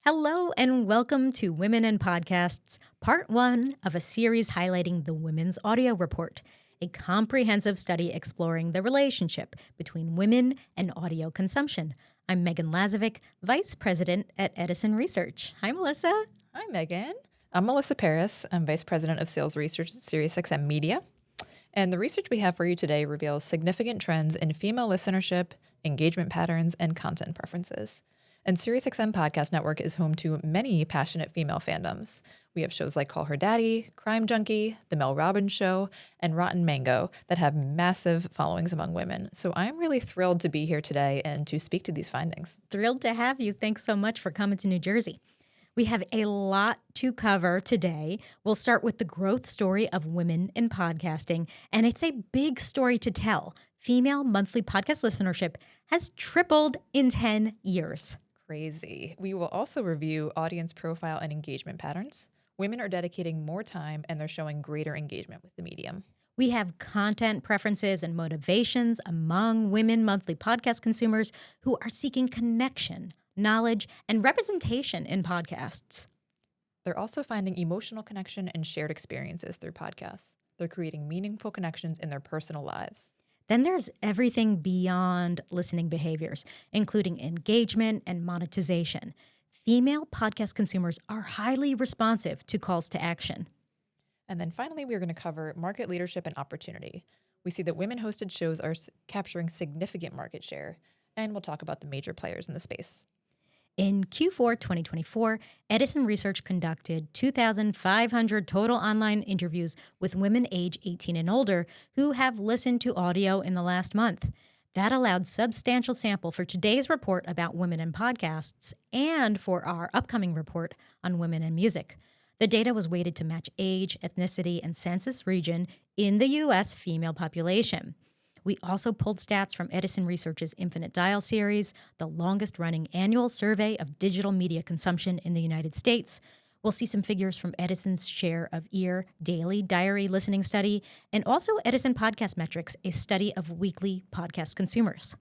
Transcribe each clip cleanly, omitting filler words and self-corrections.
Hello and welcome to Women in Podcasts, part one of a series highlighting the Women's Audio Report, a comprehensive study exploring the relationship between women and audio consumption. I'm Megan Lazovick, Vice President at Edison Research. Hi, Melissa. Hi, Megan. I'm Melissa Paris. I'm Vice President of Sales Research at SiriusXM Media. And the research we have for you today reveals significant trends in female listenership, engagement patterns, and content preferences. And SiriusXM Podcast Network is home to many passionate female fandoms. We have shows like Call Her Daddy, Crime Junkie, The Mel Robbins Show, and Rotten Mango that have massive followings among women. So I'm really thrilled to be here today and to speak to these findings. Thrilled to have you. Thanks so much for coming to New Jersey. We have a lot to cover today. We'll start with the growth story of women in podcasting, and it's a big story to tell. Female monthly podcast listenership has tripled in 10 years. Crazy. We will also review audience profile and engagement patterns. Women are dedicating more time and they're showing greater engagement with the medium. We have content preferences and motivations among women monthly podcast consumers who are seeking connection, knowledge, and representation in podcasts. They're also finding emotional connection and shared experiences through podcasts. They're creating meaningful connections in their personal lives. Then there's everything beyond listening behaviors, including engagement and monetization. Female podcast consumers are highly responsive to calls to action. And then finally, we're going to cover market leadership and opportunity. We see that women-hosted shows are capturing significant market share, and we'll talk about the major players in the space. In Q4 2024, Edison Research conducted 2,500 total online interviews with women age 18 and older who have listened to audio in the last month. That allowed substantial sample for today's report about women in podcasts and for our upcoming report on women in music. The data was weighted to match age, ethnicity, and census region in the U.S. female population. We also pulled stats from Edison Research's Infinite Dial series, the longest-running annual survey of digital media consumption in the United States. We'll see some figures from Edison's share of ear daily diary listening study, and also Edison Podcast Metrics, a study of weekly podcast consumers.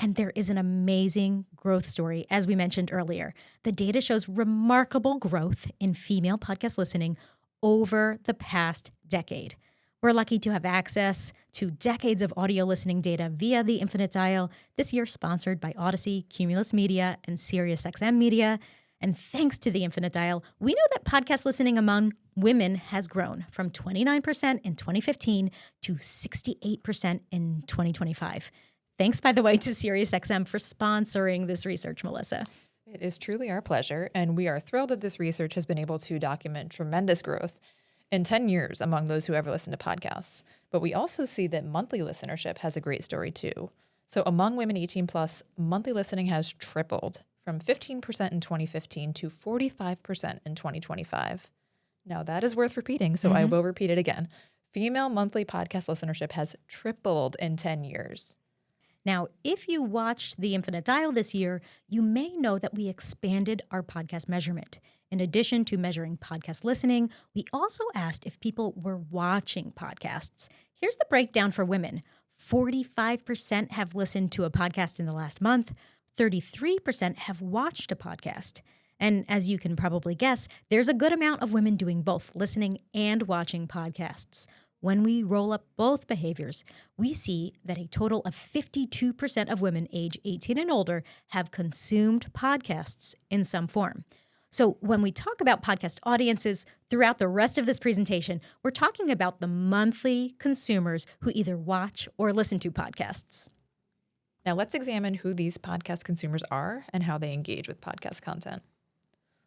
And there is an amazing growth story, as we mentioned earlier. The data shows remarkable growth in female podcast listening over the past decade. We're lucky to have access to decades of audio listening data via the Infinite Dial, this year sponsored by Odyssey, Cumulus Media, and SiriusXM Media. And thanks to the Infinite Dial, we know that podcast listening among women has grown from 29% in 2015 to 68% in 2025. Thanks, by the way, to SiriusXM for sponsoring this research, Melissa. It is truly our pleasure, and we are thrilled that this research has been able to document tremendous growth in 10 years among those who ever listen to podcasts. But we also see that monthly listenership has a great story too. So among women 18 plus, monthly listening has tripled from 15% in 2015 to 45% in 2025. Now that is worth repeating, so I will repeat it again. Female monthly podcast listenership has tripled in 10 years. Now, if you watched the Infinite Dial this year, you may know that we expanded our podcast measurement. In addition to measuring podcast listening, we also asked if people were watching podcasts. Here's the breakdown for women. 45% have listened to a podcast in the last month. 33% have watched a podcast. And as you can probably guess, there's a good amount of women doing both listening and watching podcasts. When we roll up both behaviors, we see that a total of 52% of women age 18 and older have consumed podcasts in some form. So when we talk about podcast audiences throughout the rest of this presentation, we're talking about the monthly consumers who either watch or listen to podcasts. Now let's examine who these podcast consumers are and how they engage with podcast content.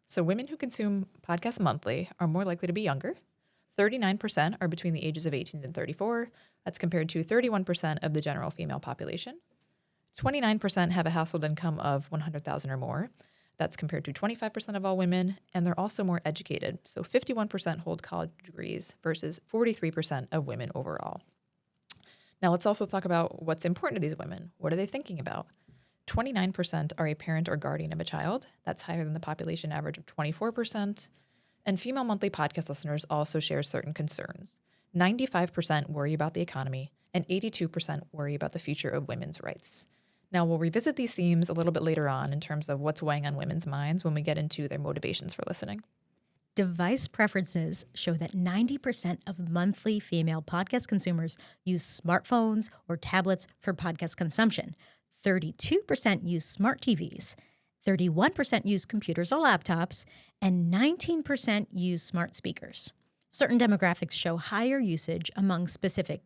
So women who consume podcasts monthly are more likely to be younger. 39% are between the ages of 18 and 34. That's compared to 31% of the general female population. 29% have a household income of $100,000 or more. That's compared to 25% of all women, and they're also more educated. So 51% hold college degrees versus 43% of women overall. Now let's also talk about what's important to these women. What are they thinking about? 29% are a parent or guardian of a child. That's higher than the population average of 24%. And female monthly podcast listeners also share certain concerns. 95% worry about the economy, and 82% worry about the future of women's rights. Now, we'll revisit these themes a little bit later on in terms of what's weighing on women's minds when we get into their motivations for listening. Device preferences show that 90% of monthly female podcast consumers use smartphones or tablets for podcast consumption. 32% use smart TVs. 31% use computers or laptops. And 19% use smart speakers. Certain demographics show higher usage among specific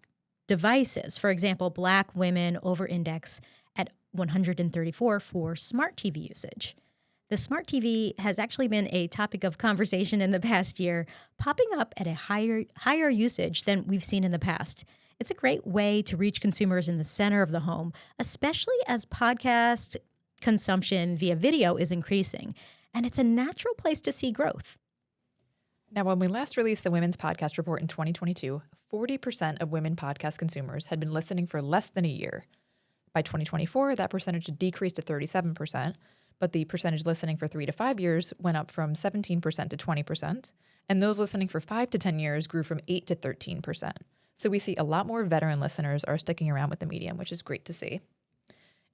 devices. For example, Black women over-index at 134 for smart TV usage. The smart TV has actually been a topic of conversation in the past year, popping up at a higher usage than we've seen in the past. It's a great way to reach consumers in the center of the home, especially as podcast consumption via video is increasing, and it's a natural place to see growth. Now, when we last released the Women's Podcast Report in 2022, 40% of women podcast consumers had been listening for less than a year. By 2024, that percentage had decreased to 37%, but the percentage listening for 3 to 5 years went up from 17% to 20%, and those listening for 5 to 10 years grew from 8 to 13%. So we see a lot more veteran listeners are sticking around with the medium, which is great to see.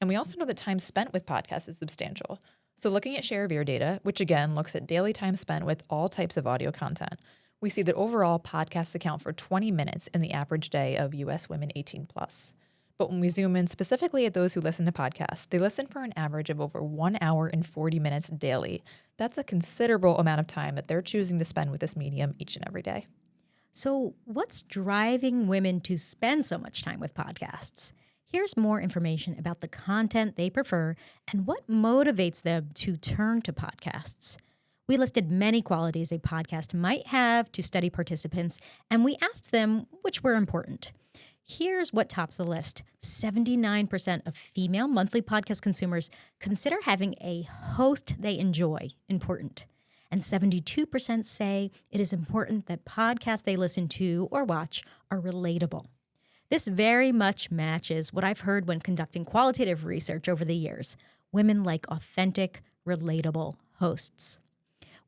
And we also know that time spent with podcasts is substantial. So looking at share of ear data, which again looks at daily time spent with all types of audio content, we see that overall podcasts account for 20 minutes in the average day of U.S. women 18 plus. But when we zoom in specifically at those who listen to podcasts, they listen for an average of over 1 hour and 40 minutes daily. That's a considerable amount of time that they're choosing to spend with this medium each and every day. So what's driving women to spend so much time with podcasts? Here's more information about the content they prefer and what motivates them to turn to podcasts. We listed many qualities a podcast might have to study participants, and we asked them which were important. Here's what tops the list. 79% of female monthly podcast consumers consider having a host they enjoy important. And 72% say it is important that podcasts they listen to or watch are relatable. This very much matches what I've heard when conducting qualitative research over the years. Women like authentic, relatable hosts.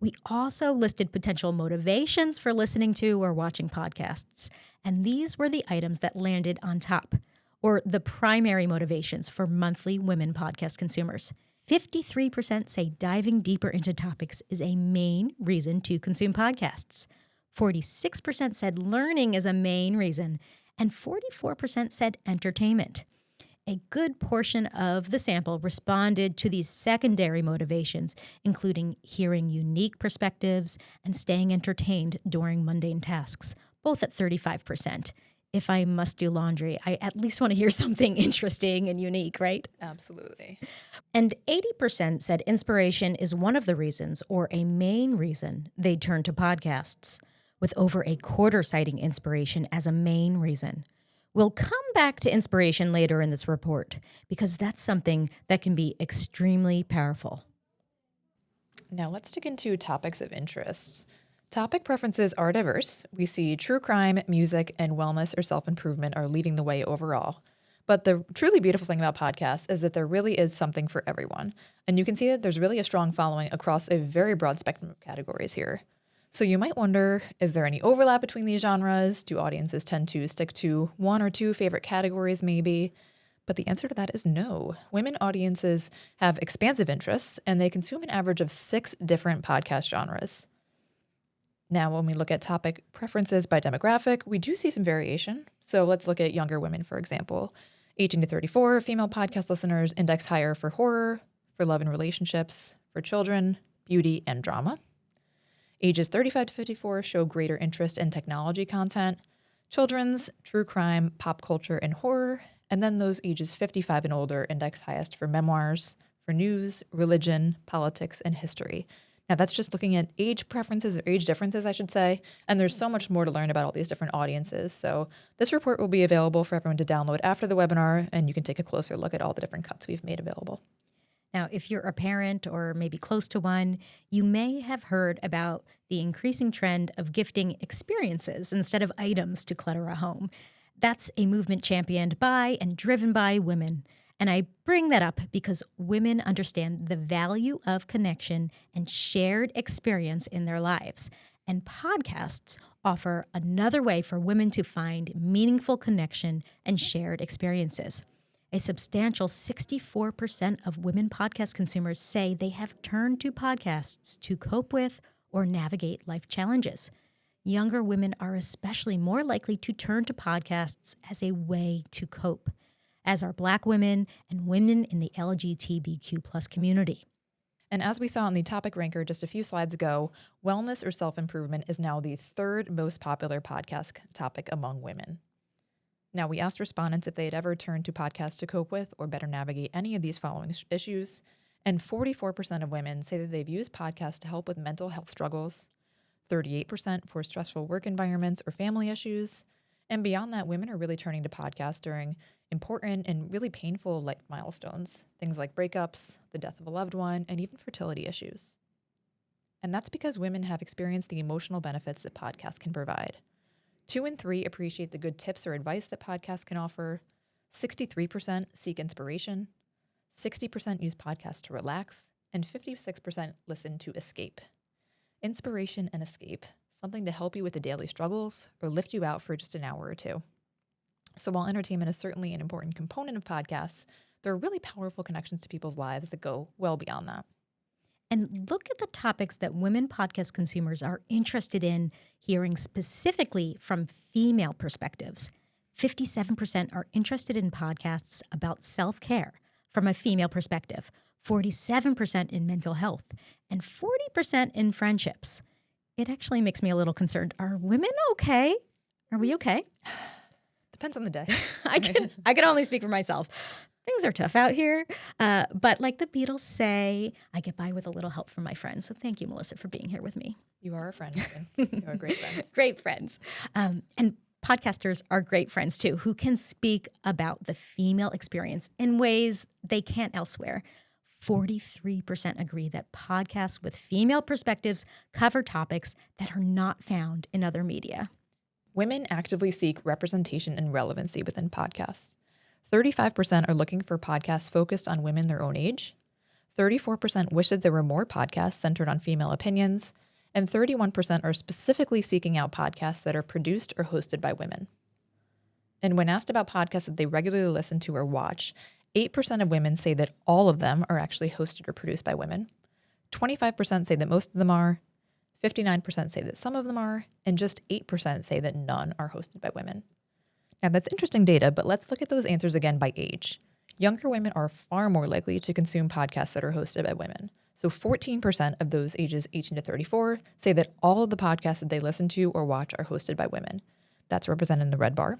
We also listed potential motivations for listening to or watching podcasts, and these were the items that landed on top, or the primary motivations for monthly women podcast consumers. 53% say diving deeper into topics is a main reason to consume podcasts. 46% said learning is a main reason, and 44% said entertainment. A good portion of the sample responded to these secondary motivations, including hearing unique perspectives and staying entertained during mundane tasks, both at 35%. If I must do laundry, I at least want to hear something interesting and unique, right? Absolutely. And 80% said inspiration is one of the reasons or a main reason they turn to podcasts, with over a quarter citing inspiration as a main reason. We'll come back to inspiration later in this report because that's something that can be extremely powerful. Now let's dig into topics of interest. Topic preferences are diverse. We see true crime, music, and wellness or self-improvement are leading the way overall. But the truly beautiful thing about podcasts is that there really is something for everyone. And you can see that there's really a strong following across a very broad spectrum of categories here. So you might wonder, is there any overlap between these genres? Do audiences tend to stick to one or two favorite categories maybe? But the answer to that is no. Women audiences have expansive interests, and they consume an average of 6 different podcast genres. Now, when we look at topic preferences by demographic, we do see some variation. So let's look at younger women, for example. 18 to 34, female podcast listeners index higher for horror, for love and relationships, for children, beauty, and drama. Ages 35 to 54 show greater interest in technology content, children's, true crime, pop culture, and horror. And then those ages 55 and older index highest for memoirs, for news, religion, politics, and history. Now that's just looking at age preferences or age differences, I should say. And there's so much more to learn about all these different audiences. So this report will be available for everyone to download after the webinar, and you can take a closer look at all the different cuts we've made available. Now, if you're a parent or maybe close to one, you may have heard about the increasing trend of gifting experiences instead of items to clutter a home. That's a movement championed by and driven by women. And I bring that up because women understand the value of connection and shared experience in their lives. And podcasts offer another way for women to find meaningful connection and shared experiences. A substantial 64% of women podcast consumers say they have turned to podcasts to cope with or navigate life challenges. Younger women are especially more likely to turn to podcasts as a way to cope, as are Black women and women in the LGBTQ plus community. And as we saw in the topic ranker just a few slides ago, wellness or self-improvement is now the third most popular podcast topic among women. Now, we asked respondents if they had ever turned to podcasts to cope with or better navigate any of these following issues, and 44% of women say that they've used podcasts to help with mental health struggles, 38% for stressful work environments or family issues, and beyond that, women are really turning to podcasts during important and really painful life milestones, things like breakups, the death of a loved one, and even fertility issues. And that's because women have experienced the emotional benefits that podcasts can provide. 2 in 3 appreciate the good tips or advice that podcasts can offer. 63% seek inspiration. 60% use podcasts to relax. And 56% listen to escape. Inspiration and escape, something to help you with the daily struggles or lift you out for just an hour or two. So while entertainment is certainly an important component of podcasts, there are really powerful connections to people's lives that go well beyond that. And look at the topics that women podcast consumers are interested in hearing specifically from female perspectives. 57% are interested in podcasts about self-care from a female perspective, 47% in mental health, and 40% in friendships. It actually makes me a little concerned. Are women okay? Are we okay? Depends on the day. I can only speak for myself. Things are tough out here. But like the Beatles say, I get by with a little help from my friends. So thank you, Melissa, for being here with me. You are a friend, Megan. You're a great friend. Great friends. And podcasters are great friends, too, who can speak about the female experience in ways they can't elsewhere. 43% agree that podcasts with female perspectives cover topics that are not found in other media. Women actively seek representation and relevancy within podcasts. 35% are looking for podcasts focused on women their own age. 34% wish that there were more podcasts centered on female opinions. And 31% are specifically seeking out podcasts that are produced or hosted by women. And when asked about podcasts that they regularly listen to or watch, 8% of women say that all of them are actually hosted or produced by women. 25% say that most of them are. 59% say that some of them are. And just 8% say that none are hosted by women. Now, that's interesting data, but let's look at those answers again by age. Younger women are far more likely to consume podcasts that are hosted by women. So 14% of those ages 18 to 34 say that all of the podcasts that they listen to or watch are hosted by women. That's represented in the red bar.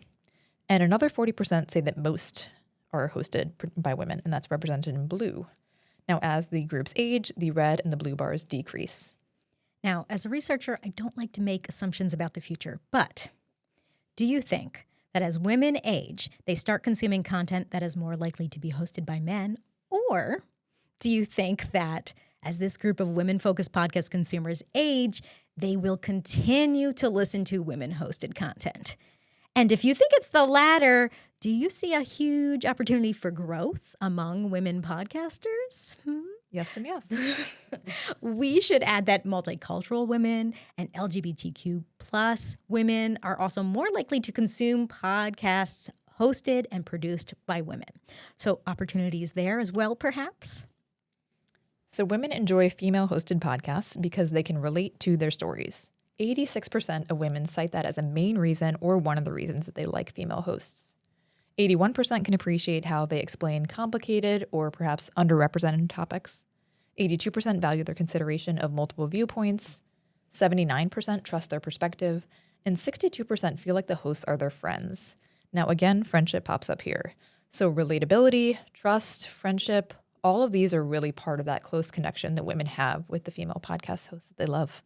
And another 40% say that most are hosted by women, and that's represented in blue. Now, as the groups age, the red and the blue bars decrease. Now, as a researcher, I don't like to make assumptions about the future, but do you think that as women age, they start consuming content that is more likely to be hosted by men? Or do you think that as this group of women-focused podcast consumers age, they will continue to listen to women-hosted content? And if you think it's the latter, do you see a huge opportunity for growth among women podcasters? Yes and yes. We should add that multicultural women and LGBTQ plus women are also more likely to consume podcasts hosted and produced by women. So opportunities there as well, perhaps? So women enjoy female-hosted podcasts because they can relate to their stories. 86% of women cite that as a main reason or one of the reasons that they like female hosts. 81% can appreciate how they explain complicated or perhaps underrepresented topics. 82% value their consideration of multiple viewpoints. 79% trust their perspective. And 62% feel like the hosts are their friends. Now, again, friendship pops up here. So relatability, trust, friendship, all of these are really part of that close connection that women have with the female podcast hosts that they love.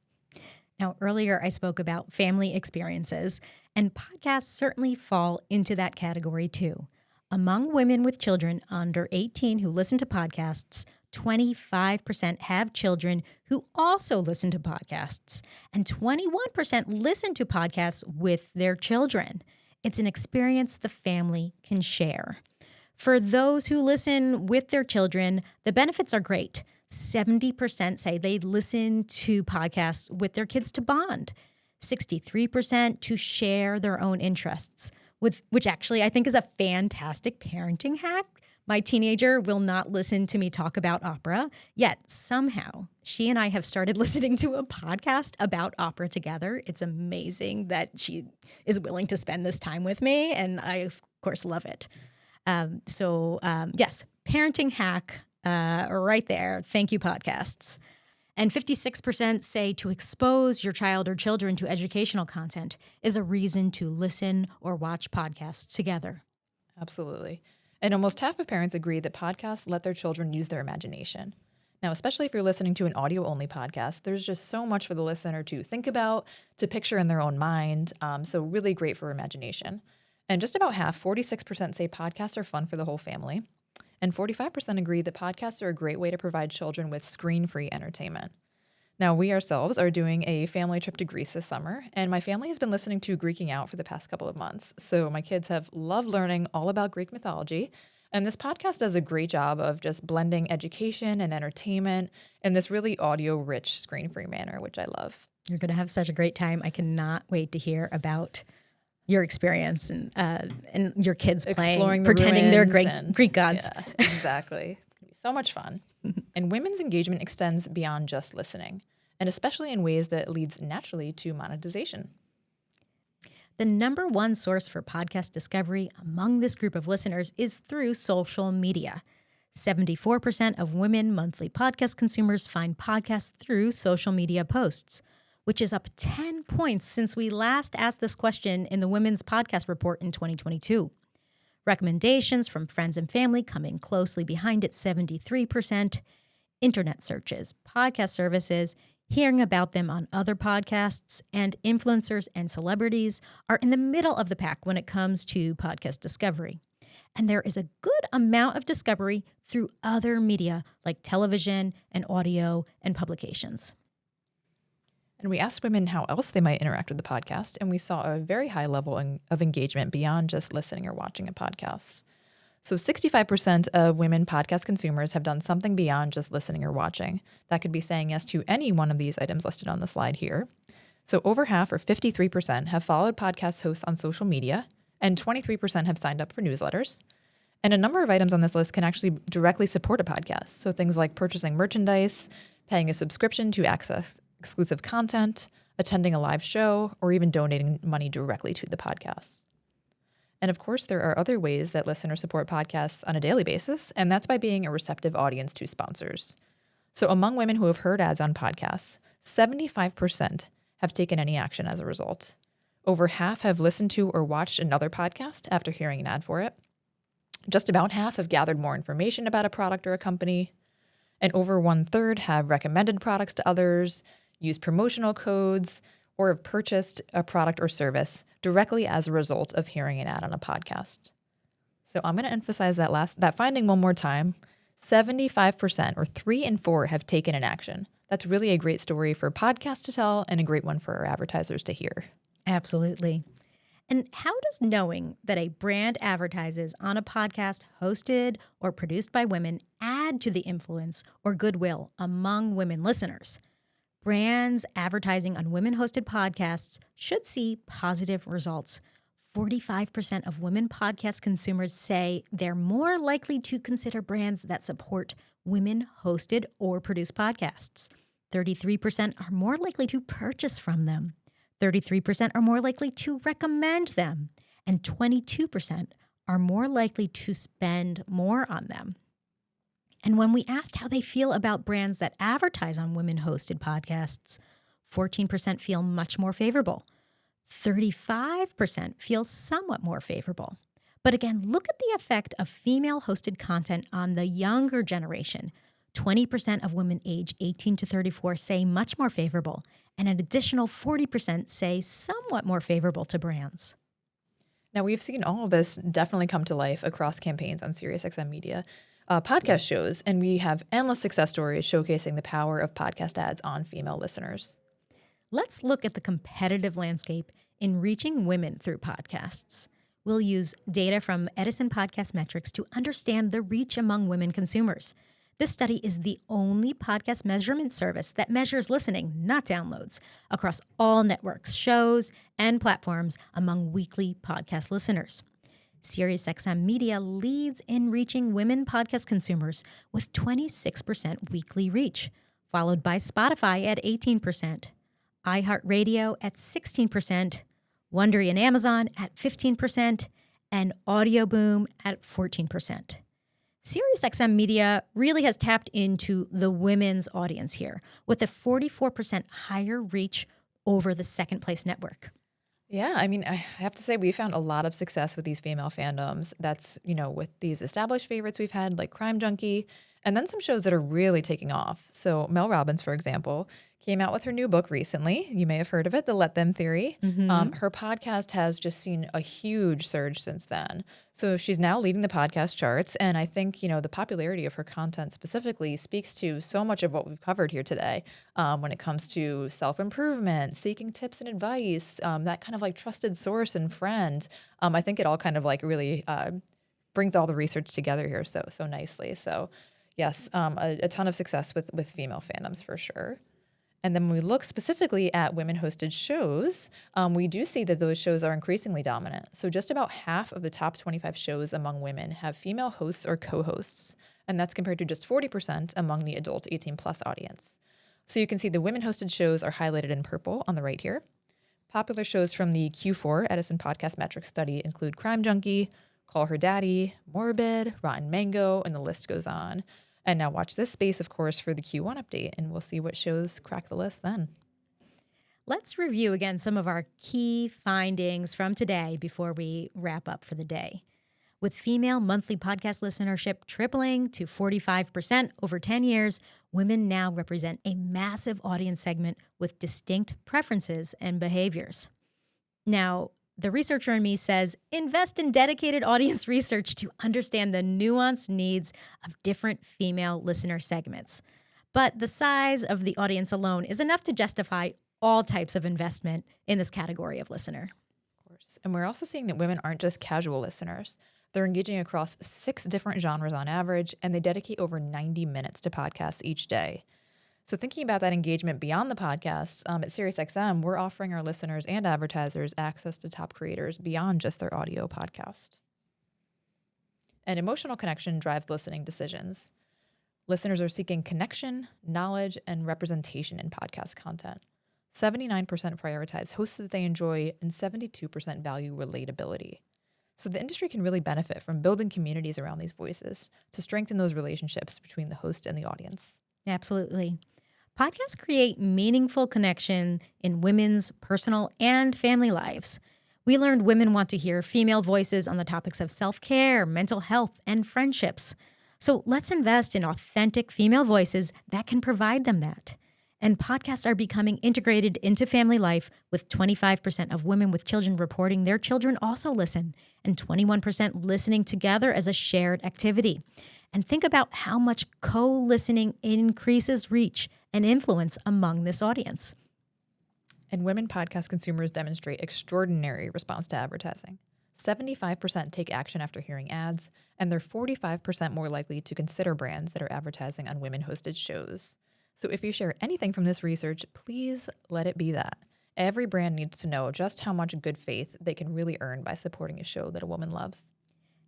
Now, earlier I spoke about family experiences, and podcasts certainly fall into that category too. Among women with children under 18 who listen to podcasts, 25% have children who also listen to podcasts, and 21% listen to podcasts with their children. It's an experience the family can share. For those who listen with their children, the benefits are great. 70% say they listen to podcasts with their kids to bond. 63% to share their own interests, which actually I think is a fantastic parenting hack. My teenager will not listen to me talk about opera, yet somehow she and I have started listening to a podcast about opera together. It's amazing that she is willing to spend this time with me, and I, of course, love it. Yes, parenting hack right there. Thank you, podcasts. And 56% say to expose your child or children to educational content is a reason to listen or watch podcasts together. Absolutely. And almost half of parents agree that podcasts let their children use their imagination. Now, especially if you're listening to an audio-only podcast, there's just so much for the listener to think about, to picture in their own mind. So really great for imagination. And just about half, 46%, say podcasts are fun for the whole family. And 45% agree that podcasts are a great way to provide children with screen-free entertainment. Now, we ourselves are doing a family trip to Greece this summer, and my family has been listening to Greeking Out for the past couple of months. So my kids have loved learning all about Greek mythology, and this podcast does a great job of just blending education and entertainment in this really audio-rich, screen-free manner, which I love. You're going to have such a great time. I cannot wait to hear about your experience and your kids playing, pretending they're Greek gods. Yeah, exactly. It's going to be so much fun. And women's engagement extends beyond just listening, and especially in ways that leads naturally to monetization. The number one source for podcast discovery among this group of listeners is through social media. 74% of women monthly podcast consumers find podcasts through social media posts, which is up 10 points since we last asked this question in the Women's Podcast Report in 2022. Recommendations from friends and family come in closely behind at 73%. Internet searches, podcast services, hearing about them on other podcasts, and influencers and celebrities are in the middle of the pack when it comes to podcast discovery. And there is a good amount of discovery through other media like television and audio and publications. And we asked women how else they might interact with the podcast, and we saw a very high level of engagement beyond just listening or watching a podcast. So 65% of women podcast consumers have done something beyond just listening or watching. That could be saying yes to any one of these items listed on the slide here. So over half, or 53%, have followed podcast hosts on social media, and 23% have signed up for newsletters. And a number of items on this list can actually directly support a podcast. So things like purchasing merchandise, paying a subscription to access exclusive content, attending a live show, or even donating money directly to the podcast. And of course, there are other ways that listeners support podcasts on a daily basis, and that's by being a receptive audience to sponsors. So among women who have heard ads on podcasts, 75% have taken any action as a result. Over half have listened to or watched another podcast after hearing an ad for it. Just about half have gathered more information about a product or a company. And over 1/3 have recommended products to others, used promotional codes, or have purchased a product or service directly as a result of hearing an ad on a podcast. So I'm going to emphasize that finding one more time. 75%, or 3 in 4, have taken an action. That's really a great story for podcasts to tell and a great one for our advertisers to hear. Absolutely. And how does knowing that a brand advertises on a podcast hosted or produced by women add to the influence or goodwill among women listeners? Brands advertising on women-hosted podcasts should see positive results. 45% of women podcast consumers say they're more likely to consider brands that support women-hosted or produced podcasts. 33% are more likely to purchase from them. 33% are more likely to recommend them. And 22% are more likely to spend more on them. And when we asked how they feel about brands that advertise on women-hosted podcasts, 14% feel much more favorable. 35% feel somewhat more favorable. But again, look at the effect of female-hosted content on the younger generation. 20% of women age 18 to 34 say much more favorable, and an additional 40% say somewhat more favorable to brands. Now, we've seen all of this definitely come to life across campaigns on SiriusXM Media podcast shows, and we have endless success stories showcasing the power of podcast ads on female listeners. Let's look at the competitive landscape in reaching women through podcasts. We'll use data from Edison Podcast Metrics to understand the reach among women consumers. This study is the only podcast measurement service that measures listening, not downloads, across all networks, shows, and platforms among weekly podcast listeners. SiriusXM Media leads in reaching women podcast consumers with 26% weekly reach, followed by Spotify at 18%, iHeartRadio at 16%, Wondery and Amazon at 15%, and Audioboom at 14%. SiriusXM Media really has tapped into the women's audience here with a 44% higher reach over the second place network. Yeah, I mean, I have to say we found a lot of success with these female fandoms. That's, with these established favorites we've had like Crime Junkie, and then some shows that are really taking off. So Mel Robbins, for example, came out with her new book recently. You may have heard of it, The Let Them Theory. Her podcast has just seen a huge surge since then. So she's now leading the podcast charts. And I think, the popularity of her content specifically speaks to so much of what we've covered here today when it comes to self-improvement, seeking tips and advice, that kind of like trusted source and friend. I think it all kind of like really brings all the research together here so nicely. So yes, a ton of success with female fandoms for sure. And then when we look specifically at women-hosted shows, we do see that those shows are increasingly dominant. So just about half of the top 25 shows among women have female hosts or co-hosts, and that's compared to just 40% among the adult 18-plus audience. So you can see the women-hosted shows are highlighted in purple on the right here. Popular shows from the Q4 Edison Podcast Metrics Study include Crime Junkie, Call Her Daddy, Morbid, Rotten Mango, and the list goes on. And now watch this space, of course, for the Q1 update, and we'll see what shows crack the list then. Let's review again some of our key findings from today before we wrap up for the day. With female monthly podcast listenership tripling to 45% over 10 years, women now represent a massive audience segment with distinct preferences and behaviors. Now, the researcher in me says, invest in dedicated audience research to understand the nuanced needs of different female listener segments. But the size of the audience alone is enough to justify all types of investment in this category of listener. Of course. And we're also seeing that women aren't just casual listeners. They're engaging across 6 different genres on average, and they dedicate over 90 minutes to podcasts each day. So thinking about that engagement beyond the podcasts, at SiriusXM, we're offering our listeners and advertisers access to top creators beyond just their audio podcast. And emotional connection drives listening decisions. Listeners are seeking connection, knowledge, and representation in podcast content. 79% prioritize hosts that they enjoy, and 72% value relatability. So the industry can really benefit from building communities around these voices to strengthen those relationships between the host and the audience. Absolutely. Podcasts create meaningful connection in women's personal and family lives. We learned women want to hear female voices on the topics of self-care, mental health, and friendships. So let's invest in authentic female voices that can provide them that. And podcasts are becoming integrated into family life, with 25% of women with children reporting their children also listen, and 21% listening together as a shared activity. And think about how much co-listening increases reach and influence among this audience. And women podcast consumers demonstrate extraordinary response to advertising. 75% take action after hearing ads, and they're 45% more likely to consider brands that are advertising on women-hosted shows. So if you share anything from this research, please let it be that. Every brand needs to know just how much good faith they can really earn by supporting a show that a woman loves.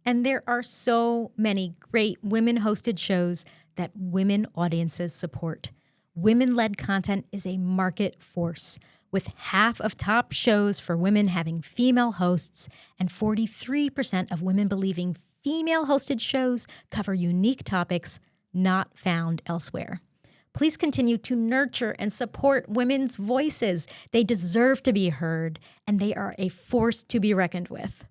And there are so many great women-hosted shows that women audiences support. Women-led content is a market force, with half of top shows for women having female hosts and 43% of women believing female-hosted shows cover unique topics not found elsewhere. Please continue to nurture and support women's voices. They deserve to be heard, and they are a force to be reckoned with.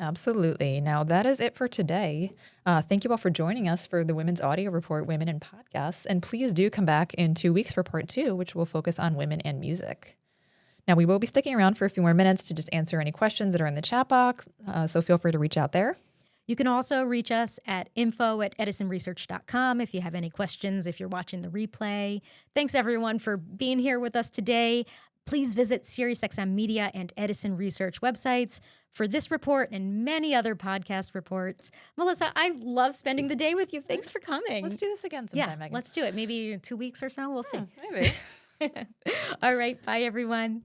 Absolutely. Now, that is it for today. Thank you all for joining us for the Women's Audio Report, Women in Podcasts. And please do come back in 2 weeks for part 2, which will focus on women and music. Now, we will be sticking around for a few more minutes to just answer any questions that are in the chat box, so feel free to reach out there. You can also reach us at info@edisonresearch.com if you have any questions, if you're watching the replay. Thanks, everyone, for being here with us today. Please visit SiriusXM Media and Edison Research websites for this report and many other podcast reports. Melissa, I love spending the day with you. Thanks for coming. Let's do this again sometime, Megan. Let's do it. Maybe in 2 weeks or so. We'll see. Maybe. All right. Bye, everyone.